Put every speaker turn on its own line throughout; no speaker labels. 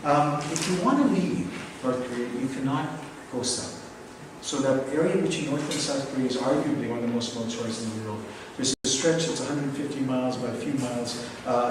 If you want to leave North Korea, you cannot go south. So the area between North and South Korea is arguably one of the most militarized in the world. There's a stretch that's 150 miles by a few miles.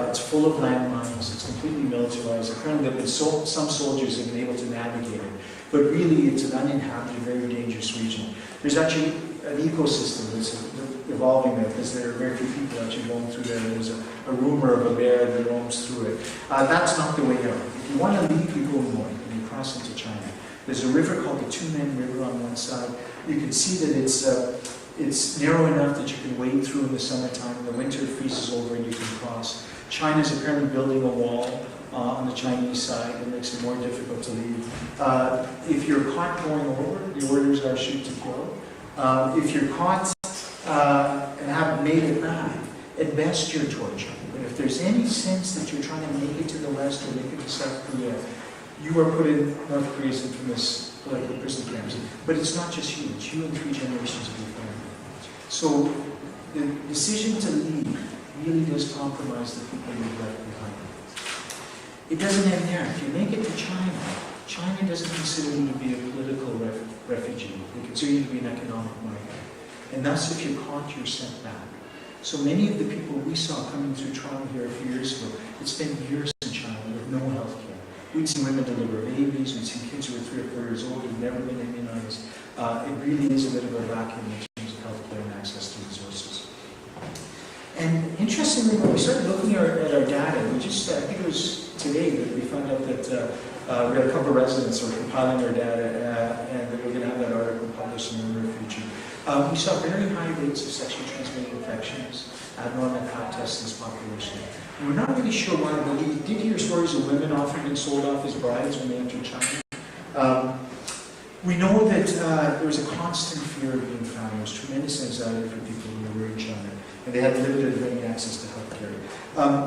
It's full of landmines. It's completely militarized. Apparently, some soldiers have been able to navigate it. But really, it's an uninhabited, very dangerous region. There's actually an ecosystem that's evolving there because there are very few people actually going through there. There's a rumor of a bear that roams through it. That's not the way out. If you want to leave, you go north and you cross into China. There's a river called the Two-Men River on one side. You can see that it's narrow enough that you can wade through in the summertime. In the winter it freezes over and you can cross. China's apparently building a wall on the Chinese side that makes it more difficult to leave. If you're caught going over, the orders are shoot to kill. If you're caught and haven't made it back, at best you're tortured. But if there's any sense that you're trying to make it to the West or make it to South Korea, you are put in North Korea's infamous political prison camps. But it's not just you, it's you and 3 generations of your family. So the decision to leave really does compromise the people you've left behind. It doesn't end there. If you make it to China, China doesn't consider you to be a political refugee. They consider you to be an economic migrant. And thus, if you're caught, you're sent back. So many of the people we saw coming through Toronto here a few years ago had spent years in China with no health care. We'd seen women deliver babies, we'd seen kids who were 3 or 4 years old who'd never been immunized. It really is a bit of a vacuum in terms of health care and access to resources. And interestingly, when we started looking at our data, we just, I think it was today that we found out that we had a couple of residents who were compiling our data and that we're going to have that article published in the near future. We saw very high rates of sexually transmitted infections, abnormal fat tests in this population. And we're not really sure why, but we did hear stories of women often being sold off as brides when they entered China. We know that there was a constant fear of being found. There was tremendous anxiety for people who were in China, and they had limited or any access to health care.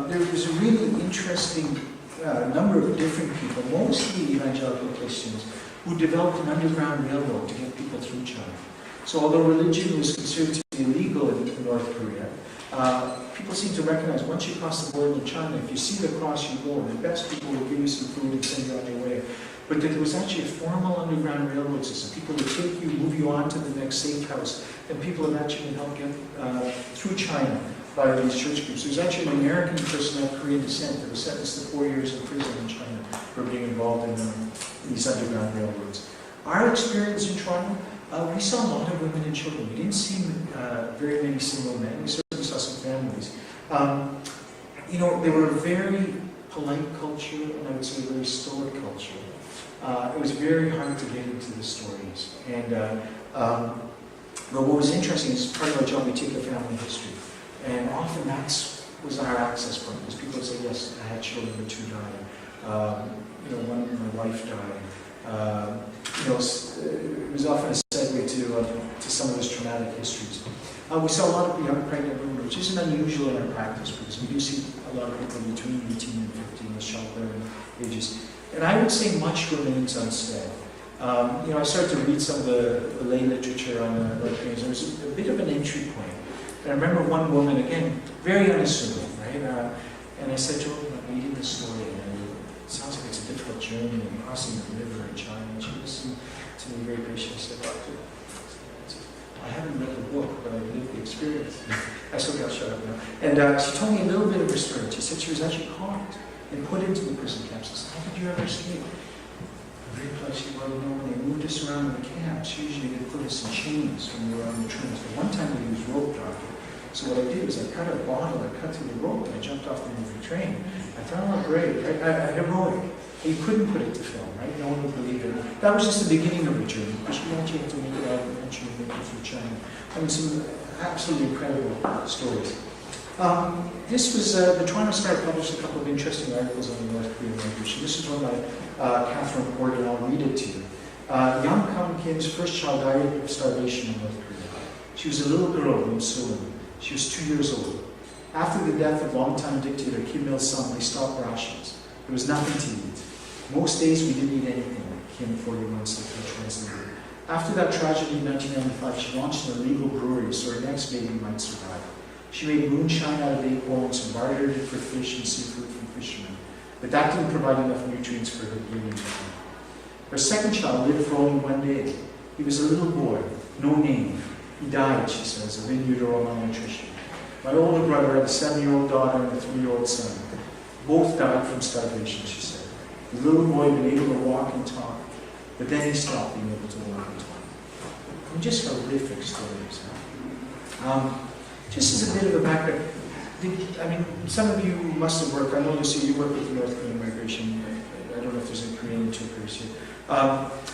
There was a really interesting number of different people, mostly evangelical Christians, who developed an underground railroad to get people through China. So although religion was considered to be illegal in North Korea, people seem to recognize once you cross the border in China, if you see the cross, you go. The best people will give you some food and send you on your way. But there was actually a formal underground railroad system. People would take you, move you on to the next safe house, and people have actually been helped get through China by these church groups. There's actually an American person of Korean descent that was sentenced to 4 years in prison in China for being involved in these underground railroads. Our experience in Toronto, we saw a lot of women and children. We didn't see very many single men. We certainly saw some families. They were a very polite culture, and I would say a very stoic culture. It was very hard to get into the stories. But what was interesting is part of our job, we take a family history. And often that was our access point, because people would say, yes, I had children, but 2 died. My wife died. It was often a segue to some of those traumatic histories. We saw a lot of young pregnant women, which isn't unusual in our practice, because we do see a lot of people between 18 and 15 with childbearing ages. And I would say much remains unsaid. I started to read some of the lay literature on North Koreans. There was a bit of an entry point. And I remember one woman, again, very unassuming, right? And I said to her, I'm reading the story, and it sounds like it's a difficult journey, and crossing the river in China. And she listened to me very patiently. She said, I haven't read the book, but I've lived the experience. I said, I'll shut up now. And she told me a little bit of her story. She said she was actually caught and put into the prison camps. I said, how did you ever escape? Very polite, she said, well, when they moved us around in the camps, usually they put us in chains when we were on the trains. But one time we used rope dropping. So what I did was I cut a bottle, I cut through the rope, and I jumped off the moving train. I thought, oh, great, heroic. You couldn't put it to film, right? No one would believe it. That was just the beginning of the journey, because you actually have to make it out and eventually make it through China. I mean, some absolutely incredible stories. This was, the Toronto Star published a couple of interesting articles on the North Korean Revolution. This is one by Catherine Porter, and I'll read it to you. Young Kang Kim's first child died of starvation in North Korea. She was a little girl named Soon. She was 2 years old. After the death of longtime dictator Kim Il-sung, they stopped rations. There was nothing to eat. Most days we didn't eat anything, Kim 41 said to the translator. After that tragedy in 1995, she launched an illegal brewery so her next baby might survive. She made moonshine out of acorns and bartered it for fish and seafood from fishermen. but that didn't provide enough nutrients for her breeding time. Her second child lived for only 1 day. He was a little boy, no name. He died, she says, of in utero malnutrition. My older brother had a 7-year-old daughter and a 3-year-old son. Both died from starvation, she said. The little boy had been able to walk and talk, but then he stopped being able to walk and talk. I mean, just horrific stories. Just as a bit of a background, some of you must have worked, I know you work with the North Korean migration. I don't know if there's a Korean interpreters here.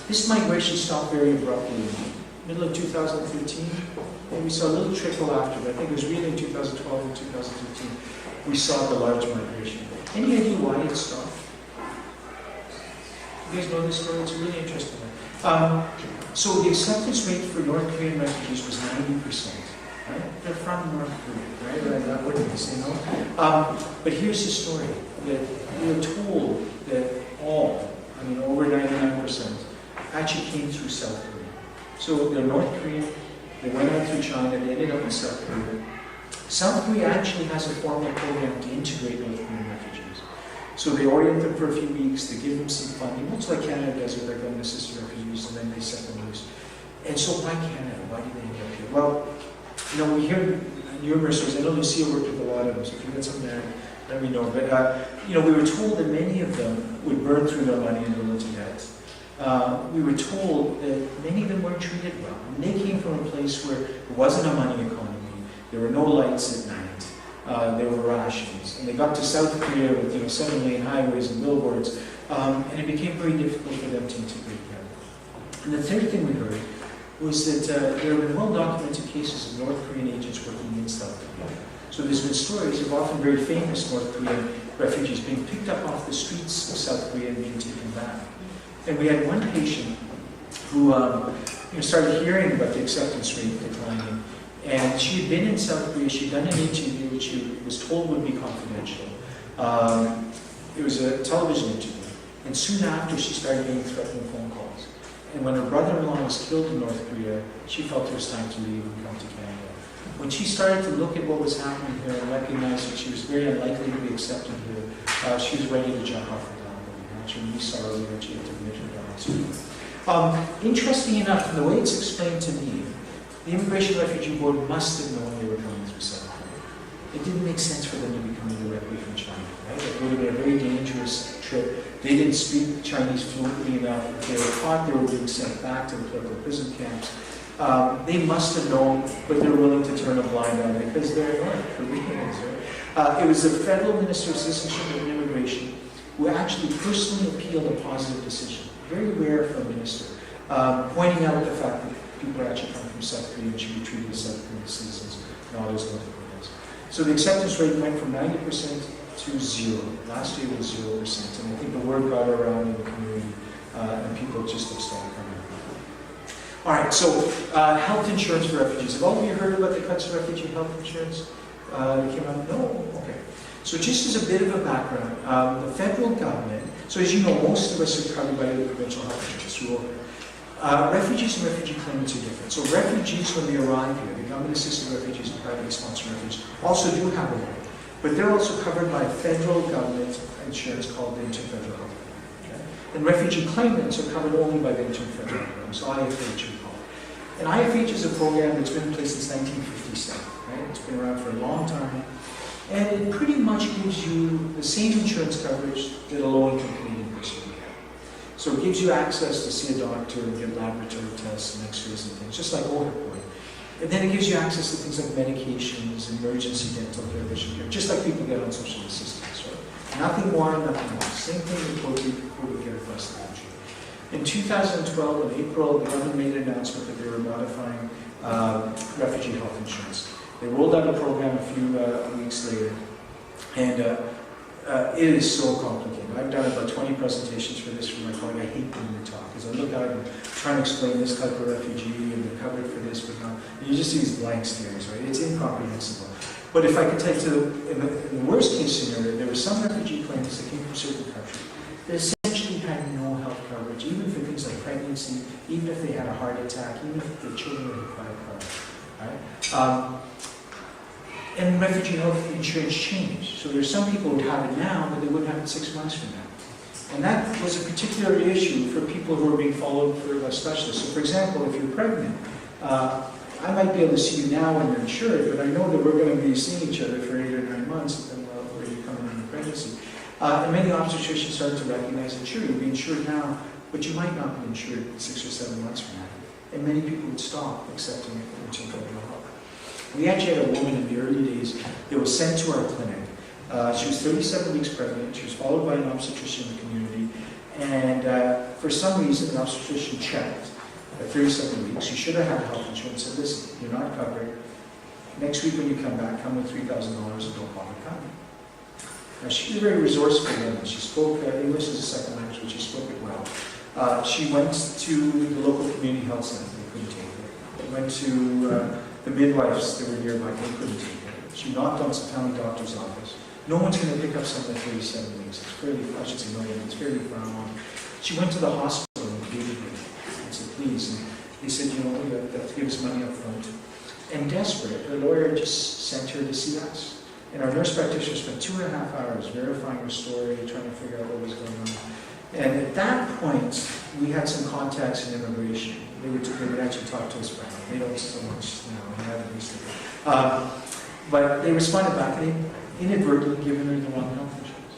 This migration stopped very abruptly in the middle of 2013. And we saw a little trickle after, but I think it was really in 2012 and 2013 we saw the large migration. Any idea why it stopped? You guys know this story? It's a really interesting one. So the acceptance rate for North Korean refugees was 90%. Right? They're from North Korea, right? That wouldn't be saying no. But here's the story: that we were told that over 99%, actually came through South Korea. So they're North Korean. They went out through China. They ended up in South Korea. South Korea actually has a formal program to integrate North Korean refugees. So they orient them for a few weeks. They give them some funding, much like Canada does with their government assisted refugees, and then they set them loose. And so why Canada? Why did they end up here? Well, we hear numerous stories. I know Lucia worked with a lot of them, so if you got some there, let me know. But, we were told that many of them would burn through their money and go into debt. We were told that many of them weren't treated well. And they came from a place where there wasn't a money economy. There were no lights at night. There were rations. And they got to South Korea with 7-lane highways and billboards. And it became very difficult for them to integrate them. And the third thing we heard was that there have been well-documented cases of North Korean agents working in South Korea. So there's been stories of often very famous North Korean refugees being picked up off the streets of South Korea and being taken back. And we had one patient who started hearing about the acceptance rate declining. And she had been in South Korea, she'd done an interview which she was told would be confidential. It was a television interview. And soon after, she started getting threatening phone calls. And when her brother-in-law was killed in North Korea, she felt it was time to leave and come to Canada. When she started to look at what was happening here and recognized that she was very unlikely to be accepted here, she was ready to jump off the down. Actually, we saw her that she had to admit her down. Interesting enough, the way it's explained to me, the Immigration Refugee Board must have known they were coming through South Korea. It didn't make sense for them to be coming directly from China. Right? It would have been a very dangerous trip. They didn't speak Chinese fluently enough. If they were caught, they were being sent back to the political prison camps. They must have known, but they're willing to turn a blind eye because they're North Koreans. Right? It was the Federal Minister of Citizenship and Immigration who actually personally appealed a positive decision. Very rare for a minister, pointing out the fact that people are actually coming from South Korea and should be treated as South Korean citizens, not as North Koreans. So the acceptance rate went from 90% to 0. Last year was 0%, and I think the word got around in the community, and people just have started coming. All right, so health insurance for refugees. Have all of you heard about the cuts to refugee health insurance? That came out? No? Okay. So just as a bit of a background, the federal government, so as you know, most of us are covered by the provincial health insurance through OHIP. Refugees and refugee claimants are different. So refugees, when they arrive here, the government-assisted refugees and privately sponsored refugees also do have a role. But they're also covered by federal government insurance called the Interfederal Health Program. Okay? And refugee claimants are covered only by the Interfederal Program, so IFH we call it. And IFH is a program that's been in place since 1957. Right? It's been around for a long time. And it pretty much gives you the same insurance coverage that a low-income Canadian person would have. So it gives you access to see a doctor and get laboratory tests and x-rays and things, just like OHIP would. And then it gives you access to things like medications, emergency dental care, vision care, just like people get on social assistance, right? Nothing more, nothing less. Same thing with COVID care across the country. In 2012, in April, the government made an announcement that they were modifying refugee health insurance. They rolled out a program a few weeks later, and it is so complicated. I've done about 20 presentations for this for my colleague. I hate doing the talk, because I look out and try to explain this type of refugee, and they're covered for this, but not. And you just see these blank stares, right? It's incomprehensible. But if I could tell you, in the worst case scenario, there were some refugee claimants that came from certain countries that essentially had no health coverage, even for things like pregnancy, even if they had a heart attack, even if their children were hit by a car. Right? And refugee health insurance changed. So there's some people who have it now, but they wouldn't have it 6 months from now. And that was a particular issue for people who are being followed for a specialist. So for example, if you're pregnant, I might be able to see you now when you're insured, but I know that we're going to be seeing each other for 8 or 9 months where you come in pregnancy. And many obstetricians started to recognize that, sure, you'll be insured now, but you might not be insured 6 or 7 months from now. And many people would stop accepting it until federal help. We actually had a woman in the early days that was sent to our clinic. She was 37 weeks pregnant. She was followed by an obstetrician in the community. And for some reason, an obstetrician checked at 37 weeks. She should have had health insurance and said, listen, you're not covered. Next week when you come back, come with $3,000 and don't bother coming. Now, she was a very resourceful woman. She spoke English as a second language, but she spoke it well. She went to the local community health center. They couldn't take her. She went to the midwives that were nearby. They couldn't take her. She knocked on some family doctor's office. No one's going to pick up someone at 37 weeks. It's fairly, I should say million, it's fairly frowned on. She went to the hospital and pleaded with them and said, please. And they said, you know, you have to give us money up front. And desperate, her lawyer just sent her to see us. And our nurse practitioner spent 2.5 hours verifying her story, trying to figure out what was going on. And at that point, we had some contacts in immigration. They would actually talk to us about it. They don't so much now, but they responded back and they inadvertently given her the wrong health insurance.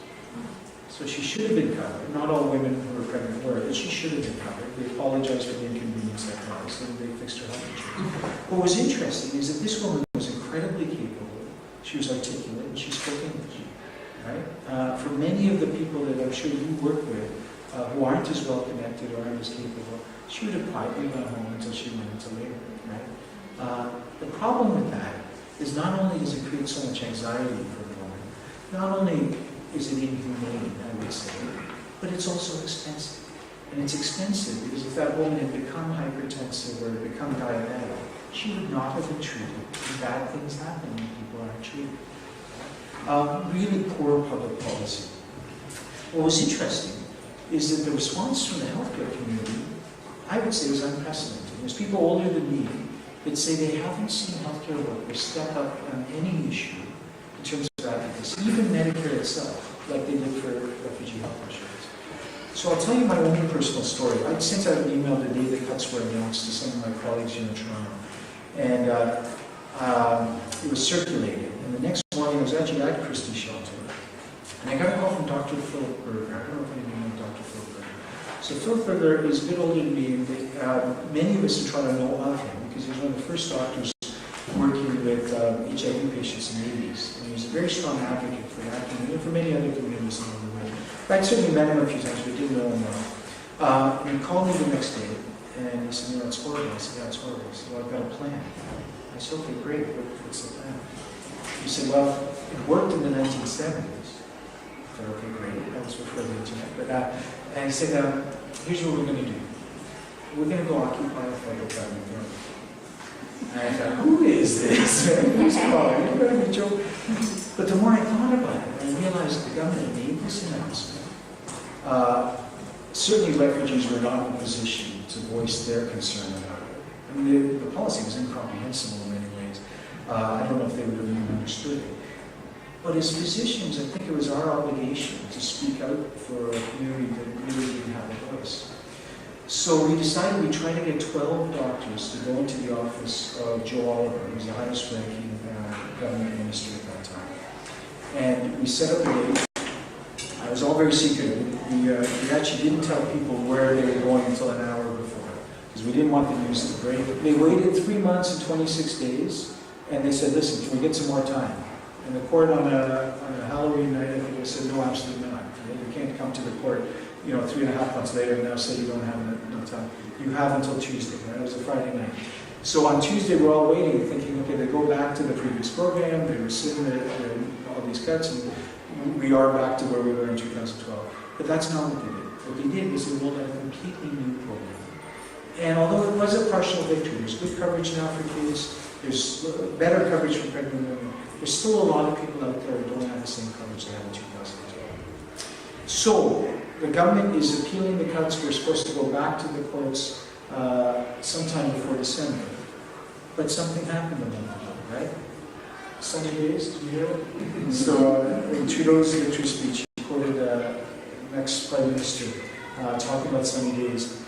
So she should have been covered. Not all women who were pregnant were, but she should have been covered. They apologized for the inconvenience that caused, and they fixed her health insurance. What was interesting is that this woman was incredibly capable. She was articulate, and she spoke English. Right? For many of the people that I'm sure you work with, who aren't as well connected or aren't as capable, she would have quietly gone home until she went into labor. Right? The problem with that is not only does it create so much anxiety for the woman, not only is it inhumane, I would say, but it's also expensive. And it's expensive because if that woman had become hypertensive or become diabetic, she would not have been treated. And bad things happen when people aren't treated. Really poor public policy. What was interesting is that the response from the healthcare community, I would say, was unprecedented. There's people older than me that say they haven't seen healthcare workers step up on any issue in terms of advocacy, even Medicare itself, like they did for refugee health insurance. So I'll tell you my own personal story. I sent out an email the day the cuts were announced to some of my colleagues here in Toronto, and it was circulated. And the next morning, I was actually at Christie's shelter, and I got a call from Dr. Philip Berger. I don't know if anyone knows Dr. Philip Berger. So Philip Berger is a bit older than me, and many of us in Toronto know of him because he was one of the first doctors working with HIV patients in the 80s. And he was a very strong advocate for that community and for many other communities along the way. I certainly met him a few times, but didn't know him well. And he called me the next day, and he said, you know, it's horrible. I said, yeah, it's horrible. He said, well, I've got a plan. I said, okay, great. What's the plan? He said, well, it worked in the 1970s. I said, okay, great. That was before the internet. But, and he said, here's what we're going to do. We're going to go occupy a federal government building. And I thought, who is this? Who's calling? You're going to be joking. But the more I thought about it, I realized the government made this announcement. Certainly refugees were not in a position to voice their concern about it. I mean, the policy was incomprehensible in many ways. I don't know if they would have even understood it. But as physicians, I think it was our obligation to speak out for a community that really didn't have a voice. So we decided we'd try to get 12 doctors to go into the office of Joe Oliver, who was the highest ranking government minister at that time. And we set up a date. It was all very secretive. We actually didn't tell people where they were going until an hour before, because we didn't want the news to break. They waited 3 months and 26 days, and they said, listen, can we get some more time? And the court on a Halloween night, I think, said, no, absolutely not. You can't come to the court, 3.5 months later and now say you don't have enough time. You have until Tuesday, right? It was a Friday night. So on Tuesday, we're all waiting, thinking, okay, they go back to the previous program, they rescind all these cuts, and we are back to where we were in 2012. But that's not what they did. What they did was they rolled out a completely new program. And although it was a partial victory, there's good coverage now for kids, there's better coverage for pregnant women, there's still a lot of people out there who don't have the same coverage they had in 2012. So, the government is appealing the cuts. We're supposed to go back to the courts sometime before December. But something happened a month ago, right? sunny days, did you hear it? So in Trudeau's victory speech, he quoted the next Prime Minister talking about sunny days.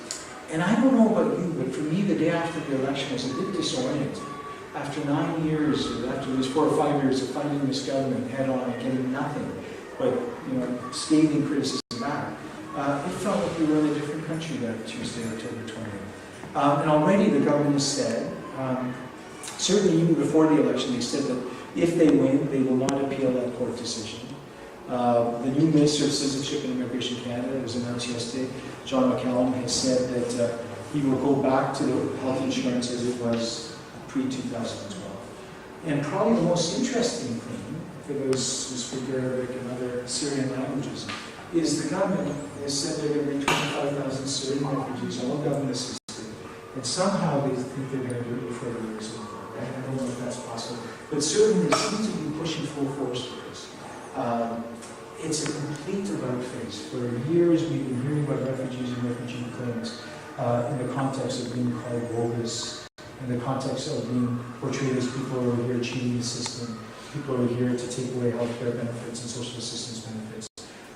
And I don't know about you, but for me, the day after the election was a bit disorienting. After 9 years, or after these 4 or 5 years of fighting this government head on and getting nothing but scathing criticism back, it felt like we were in a different country that Tuesday, October 20th. And already the government has said, certainly even before the election, they said that if they win, they will not appeal that court decision. The new Minister of Citizenship and Immigration Canada, it was announced yesterday, John McCallum, has said that he will go back to the health insurance as it was pre-2012. And probably the most interesting thing, for those who speak Arabic and other Syrian languages, is the government has said they're going to bring 25,000 Syrian refugees, all government assisted, and somehow they think they're going to do it before the year is over. Right? I don't know if that's possible, but certainly they seem to be pushing full force for this. It's a complete about-face. For years we've been hearing about refugees and refugee claims in the context of being called bogus, in the context of being portrayed as people who are here cheating the system, people who are here to take away health care benefits and social assistance benefits.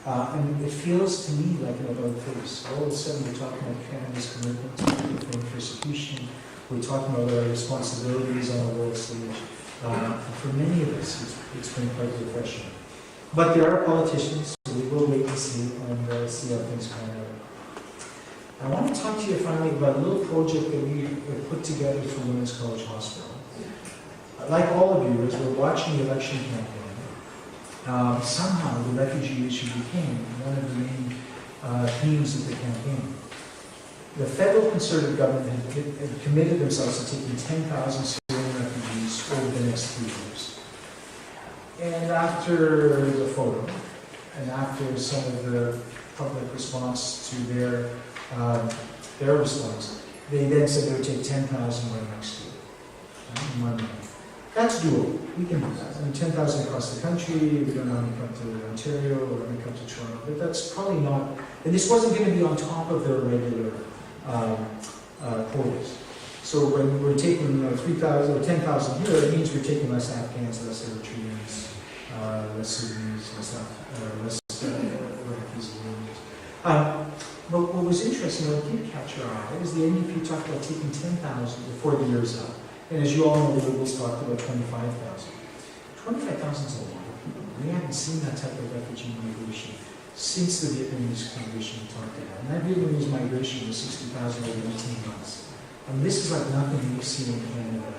And it feels to me like an about-face. All of a sudden we're talking about Canada's commitment to preventing persecution, we're talking about our responsibilities on the world stage. For many of us, it's been quite refreshing. But there are politicians, so we will wait and see how things pan out. I want to talk to you finally about a little project that we put together for Women's College Hospital. Like all of you, as we're watching the election campaign, somehow the refugee issue became one of the main themes of the campaign. The federal Conservative government had committed themselves to taking 10,000 Syrian refugees over the next 3 years. And after the photo, and after some of the public response to their response, they then said they would take 10,000 more next year. Right? That's doable. We can do that. I mean, 10,000 across the country, we don't want to come to Ontario or we come to Toronto, but that's probably not, and this wasn't going to be on top of their regular quotas. So when we're taking 3,000 or 10,000 here, it means we're taking less Afghans, less Eritreans, less Sudanese, less Iraqis. But what was interesting, what did catch our eye, is the NDP talked about taking 10,000 before the year's up. And as you all know, the Liberals talked about 25,000. 25,000 is a lot of people. We haven't seen that type of refugee migration since the Vietnamese migration we talked about. And that Vietnamese migration was 60,000 over 18 months. And this is like nothing we've seen in Canada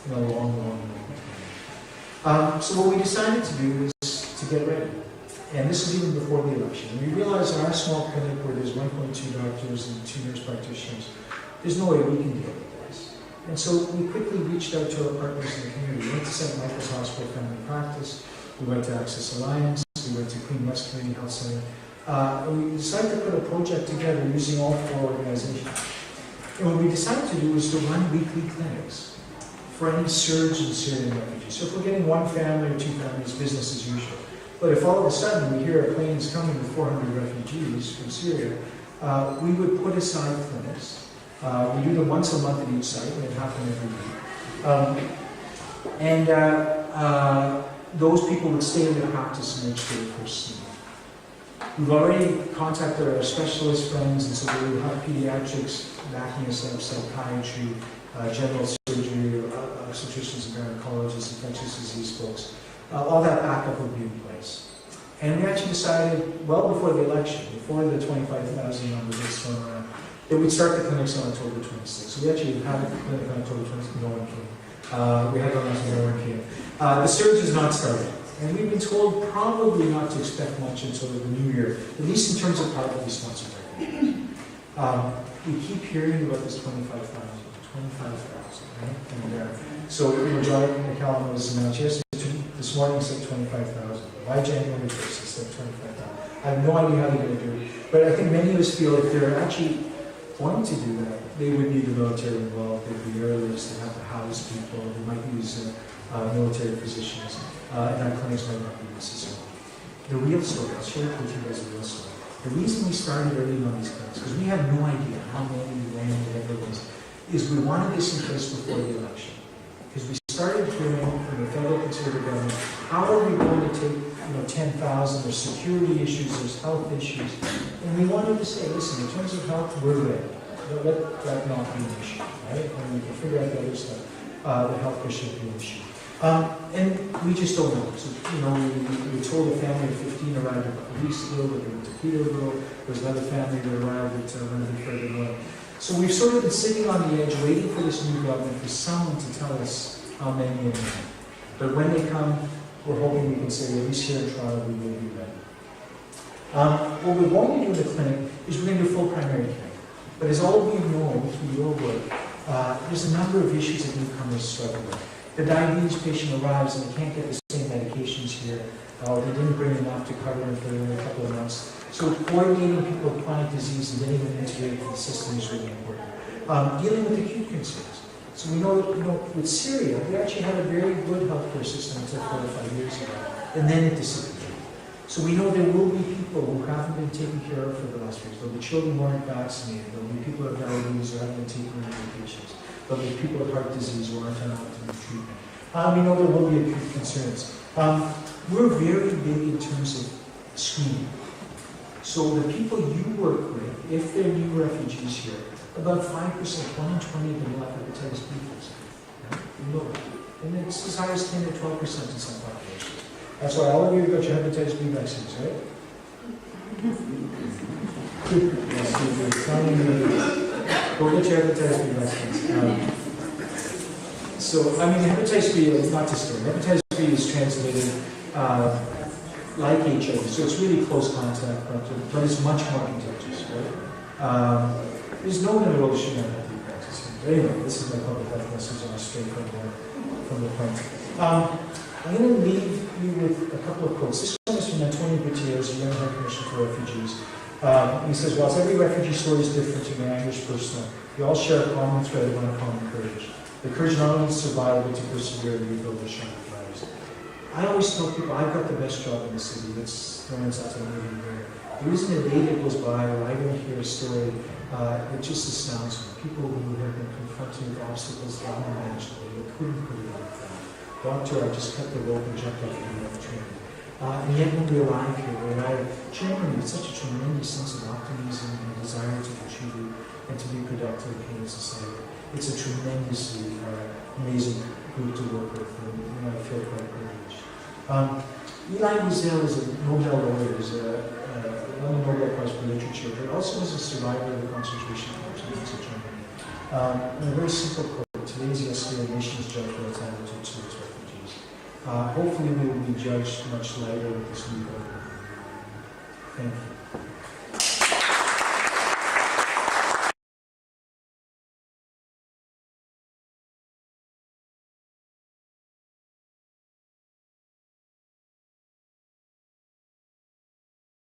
in a long, long, long time. So what we decided to do is to get ready. And this was even before the election. And we realized in our small clinic where there's 1.2 doctors and 2 nurse practitioners, there's no way we can deal with this. And so we quickly reached out to our partners in the community. We went to St. Michael's Hospital Family Practice, we went to Access Alliance, we went to Queen West Community Health Center. And we decided to put a project together using all 4 organizations. And what we decided to do was to run weekly clinics for any surge in Syrian refugees. So if we're getting 1 family or 2 families, business as usual. But if all of a sudden we hear a plane's coming with 400 refugees from Syria, we would put aside clinics. We do them once a month at each site, and it happened every week. Those people would stay in their practice in each day first sleep. We've already contacted our specialist friends, and so we will have pediatrics backing us up, psychiatry, general surgery, obstetricians and gynecologists, infectious disease folks. All that backup would be in place. And we actually decided, well before the election, before the 25,000 number gets thrown around, that we'd start the clinics on October 26th. So we actually had a clinic on October 26th, no one came. We had one on no one came. The surge has not started. And we've been told probably not to expect much until the new year, at least in terms of privately sponsored refugees. We keep hearing about this 25,000, right? And so, John McCallum was announced yesterday. This morning he said 25,000. By January 1st, he said 25,000. I have no idea how they're going to do it. But I think many of us feel if they're actually going to do that, they would need the military involved. They'd be airlifts, they'd have to house people, they might use military physicians, and our clinics might not be necessary. The real story, I'll share it with you guys the real story. The reason we started early on these clinics, because we have no idea how many, when, whatever it was, is we wanted this in place before the election. Because we started hearing from the
20,000, there's security issues, there's health issues. And we wanted to say, listen, in terms of health, we're ready. Let that not be an issue, right? And we can figure out the other stuff. The health should be an issue. And we just don't know. So, we were told a family of 15 arrived at Police-Hill, that they went to Peterborough. There's another family that arrived at one of the further north. So we've sort of been sitting on the edge, waiting for this new government, for someone to tell us how many and when. But when they come, we're hoping we can say, at least here in Toronto, we will be ready. What we're going to do in the clinic is we're going to do full primary care. But as all of you know, through your work, there's a number of issues that newcomers struggle with. The diabetes patient arrives and they can't get the same medications here, or they didn't bring enough to cover them for a couple of months. So coordinating people with chronic disease and getting them integrated into the system is really important. Dealing with acute concerns. So we know that, with Syria, we actually had a very good healthcare system until 4 or 5 years ago, and then it disappeared. So we know there will be people who haven't been taken care of for the last years. There'll be children who aren't vaccinated. There'll be people who have diabetes who haven't been taking their medications. There'll be people with heart disease who aren't on optimal treatment. We know there will be acute concerns. We're very big in terms of screening. So the people you work with, if they're new refugees here, about 5%, 1 in 20 of them will have hepatitis B vaccine. And it's as high as 10 to 12% in some populations. That's why all of you got your hepatitis B vaccines, right? Go get your hepatitis B vaccines. Hepatitis B is not just scary. Hepatitis B is transmitted like HIV, so it's really close contact, but it's much more contagious, right? There's no one in the world who shouldn't have healthy practice. Anyway, this is my public health message on straight from the point. I'm going to leave you with a couple of quotes. This one is from Antonio Gutierrez, a young High Commissioner for Refugees. He says, whilst every refugee story is different and their anguish personal, we all share a common thread of uncommon courage. The courage not only to survive, but to persevere and rebuild their shining lives. I always tell people, I've got the best job in the city. That's no one's out to me here. There isn't a day that goes by where I don't hear a story that just astounds me. People who have been confronted with obstacles unimaginable, they couldn't put it like that. Doctor, I just cut the rope and jumped off the train. And yet when we arrive here, we arrive genuinely with such a tremendous sense of optimism and a desire to contribute and to be productive in society. It's a tremendously amazing group to work with, and I feel quite privileged. Eli Wiesel is a Nobel laureate, is won the Nobel Prize for Literature, but also is a survivor of the concentration camps in Nazi Germany. And a very simple quote, today's yesterday, nations judge what its attitude towards refugees. Hopefully we will be judged much lighter with this new government. Thank you.